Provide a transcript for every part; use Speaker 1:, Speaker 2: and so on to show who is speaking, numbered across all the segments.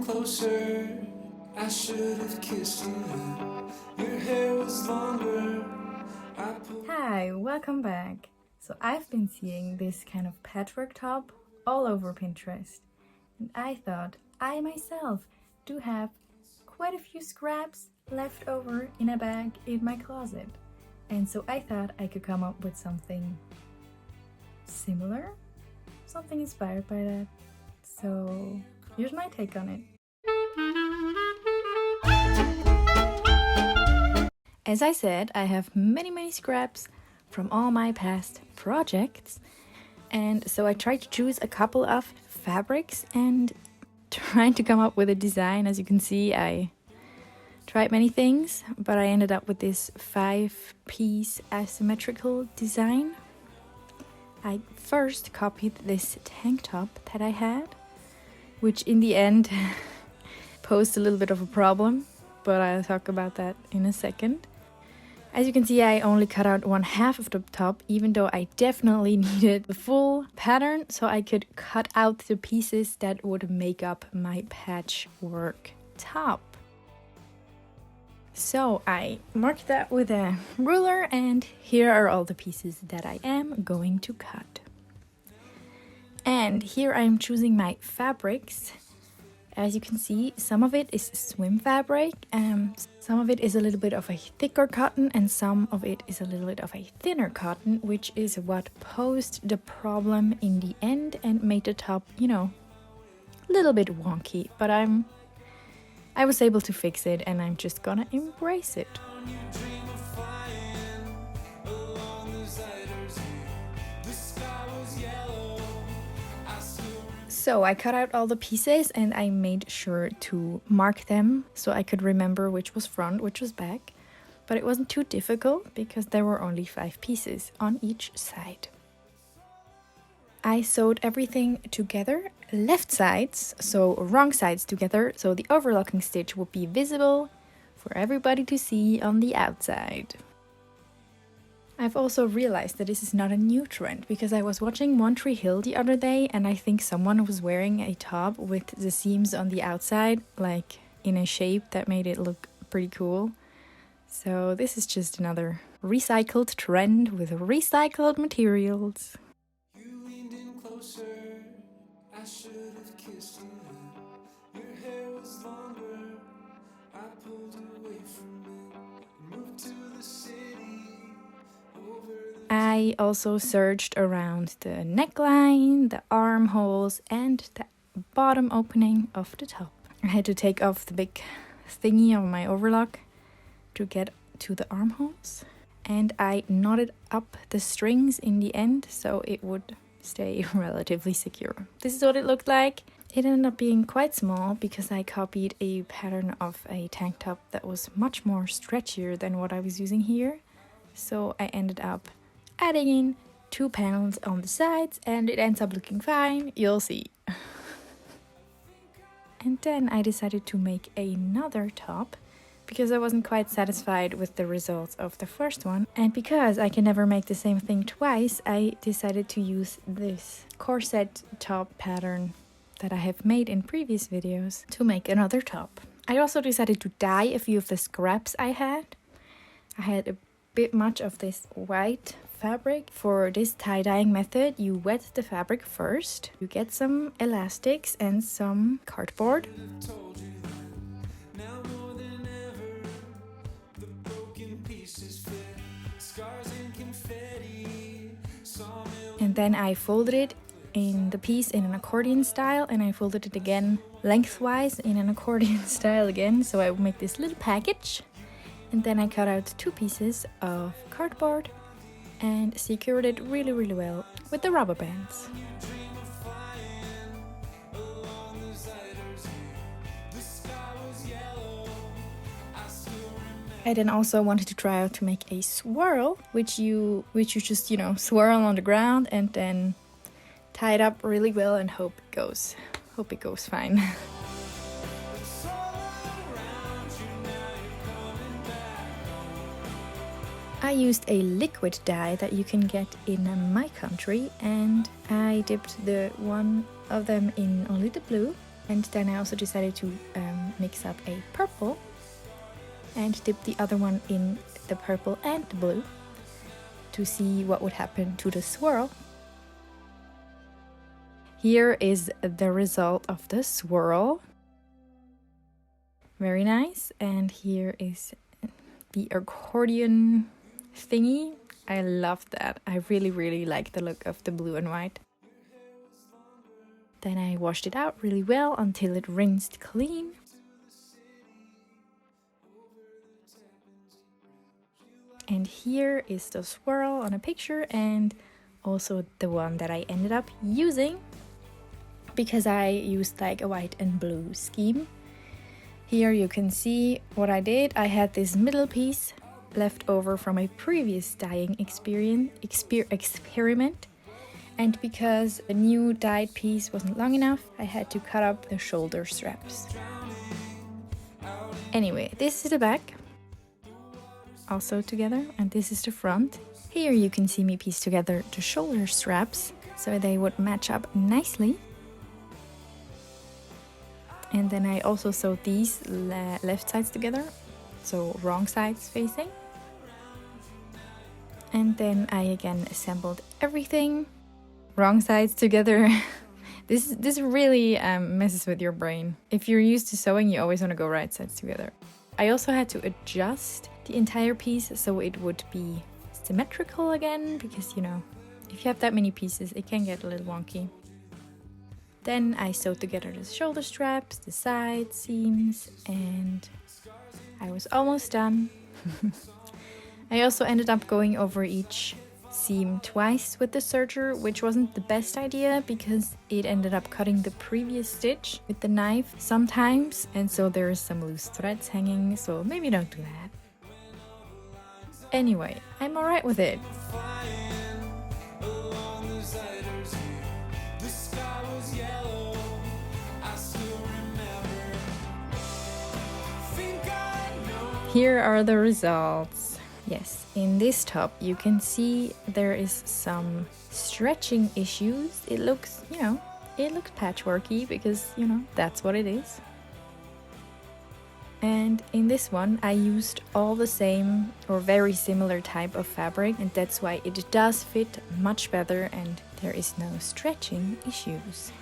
Speaker 1: closer. I should have kissed you. Your hair was longer.
Speaker 2: Hi, welcome back. So I've been seeing this kind of patchwork top all over Pinterest, and I thought I myself do have quite a few scraps left over in a bag in my closet, and so I thought I could come up with something similar, something inspired by that. So here's my take on it. As I said, I have many scraps from all my past projects, and so I tried to choose a couple of fabrics and trying to come up with a design. As you can see, I tried many things, but I ended up with this 5-piece asymmetrical design. I first copied this tank top that I had, which in the end posed a little bit of a problem, but I'll talk about that in a second. As you can see, I only cut out 1/2 of the top, even though I definitely needed the full pattern so I could cut out the pieces that would make up my patchwork top. So I marked that with a ruler, and here are all the pieces that I am going to cut. And here I'm choosing my fabrics. As you can see, some of it is swim fabric, some of it is a little bit of a thicker cotton, and some of it is a little bit of a thinner cotton, which is what posed the problem in the end and made the top, a little bit wonky. But I was able to fix it, and I'm just gonna embrace it. So I cut out all the pieces and I made sure to mark them so I could remember which was front, which was back. But it wasn't too difficult because there were only 5 pieces on each side. I sewed everything together, left sides, so wrong sides together, so the overlocking stitch would be visible for everybody to see on the outside. I've also realized that this is not a new trend, because I was watching One Tree Hill the other day and I think someone was wearing a top with the seams on the outside, like in a shape that made it look pretty cool. So this is just another recycled trend with recycled materials.
Speaker 1: You leaned in closer. I should have kissed you. Your hair was longer. I pulled away from it. Moved to the city.
Speaker 2: I also searched around the neckline, the armholes, and the bottom opening of the top. I had to take off the big thingy on my overlock to get to the armholes, and I knotted up the strings in the end so it would stay relatively secure. This is what it looked like. It ended up being quite small because I copied a pattern of a tank top that was much more stretchier than what I was using here. So I ended up adding in 2 panels on the sides, and it ends up looking fine, you'll see. And then I decided to make another top because I wasn't quite satisfied with the results of the first one. And because I can never make the same thing twice, I decided to use this corset top pattern that I have made in previous videos to make another top. I also decided to dye a few of the scraps I had. I had a bit much of this white fabric. For this tie-dyeing method, you wet the fabric first. You get some elastics and some cardboard. And then I folded it in the piece in an accordion style, and I folded it again lengthwise in an accordion style again, so I would make this little package. And then I cut out 2 pieces of cardboard and secured it really well with the rubber bands. I then also wanted to try out to make a swirl, which you just, swirl on the ground and then tie it up really well and hope it goes fine. I used a liquid dye that you can get in my country, and I dipped one of them in only the blue And then I also decided to mix up a purple and dip the other one in the purple and the blue to see what would happen to the swirl. Here is the result of the swirl. Very nice. And here is the accordion thingy. I love that. I really like the look of the blue and white. Then I washed it out really well until it rinsed clean. And here is the swirl on a picture, and also the one that I ended up using, because I used like a white and blue scheme. Here you can see what I did. I had this middle piece left over from a previous dyeing experiment. And because a new dyed piece wasn't long enough, I had to cut up the shoulder straps. Anyway, this is the back, also together, and this is the front. Here you can see me piece together the shoulder straps so they would match up nicely. And then I also sewed these left sides together, so wrong sides facing. And then I again assembled everything, wrong sides together. This really messes with your brain. If you're used to sewing, you always want to go right sides together. I also had to adjust the entire piece so it would be symmetrical again, because you know, if you have that many pieces, it can get a little wonky. Then I sewed together the shoulder straps, the side seams, and I was almost done. I also ended up going over each seam twice with the serger, which wasn't the best idea because it ended up cutting the previous stitch with the knife sometimes, and so there is some loose threads hanging, so maybe don't do that. Anyway, I'm alright with it. Here are the results. Yes, in this top you can see there is some stretching issues. It looks, it looks patchworky because, that's what it is. And in this one I used all the same or very similar type of fabric, and that's why it does fit much better and there is no stretching issues.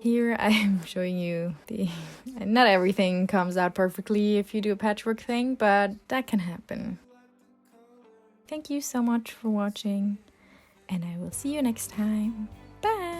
Speaker 2: Here I am showing you not everything comes out perfectly if you do a patchwork thing, but that can happen. Thank you so much for watching, and I will see you next time. Bye!